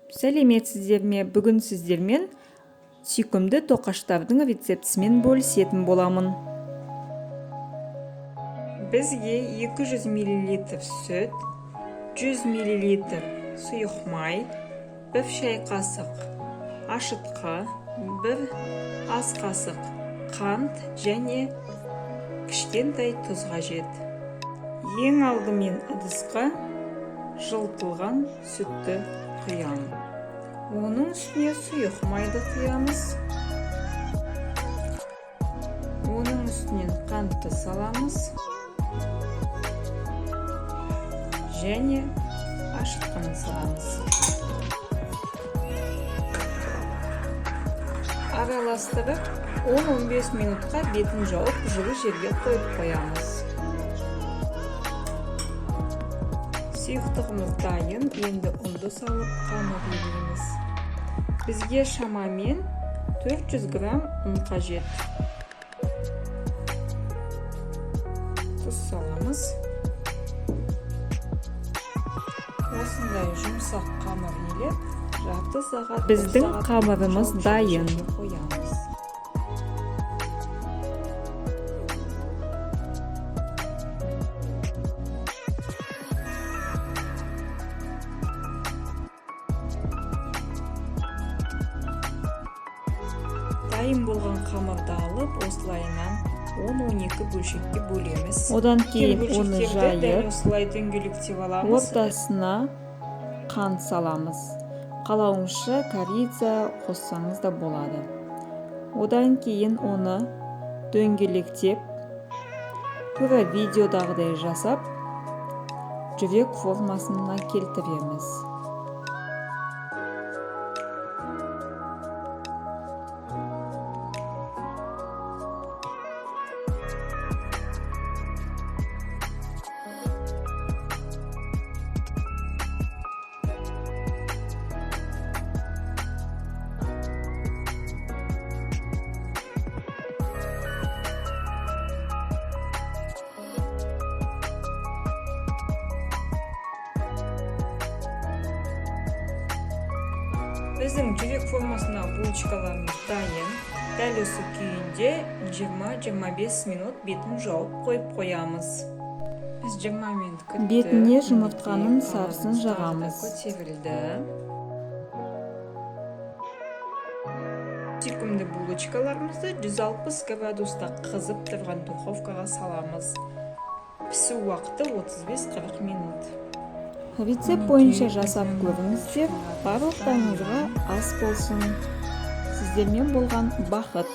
Сәлеметсіздер ме? Бүгін сіздермен сүйкімді тоқаштардың рецептісімен бөлісетін боламын. Бізге 200 мл сүт, 100 мл сұйық май, 1 шай қасық ашытқы, 1 ас қасық қант және кішкентай тұз қажет. Ең алдымен ыдысқа жылытылған сүтті құямыз. Оның үстіне сұйық майды құямыз. Оның үстінен қантты саламыз. Және ашытқыны саламыз. Араластырып 10-15 минутқа бетін жауып жылы жерге қойып қоямыз. Сұйықтығымыз дайын, енді ұнды салып қамыр елейміз. Бізге шамамен 400 грамм ұн қажет. Тұз саламыз. Осындай жұмсақ қамыр елеп, жарты сағат біздің қамырымыз дайын. Дайын болған қамырды алып, осылайынан 10-12 бөлшекке бөлеміз. Одан кейін оны жайып, ортасына қант саламыз. Қалауынша корица қоссаңыз да болады. Одан кейін оны дөңгелектеп, тура видеодағыдай жасап, жүрек формасына келтіреміз. Біздің жүрек формасына булочкаларымыз дайын. Дәл осы күйінде 20-25 минут бетін жауып қойып қоямыз. Біз 20 минут күтті. Бетіне жұмыртқаның сарысын жағамыз. Көтерілді. Сүйкімді булочкаларымызды 160 градуста қызып тұрған духовкаға саламыз. Пісу уақыты 35-40 минут. Рецепт бойынша жасап көріңіздер, барлықтарыңызға ас болсын. Сіздермен болған бақыт.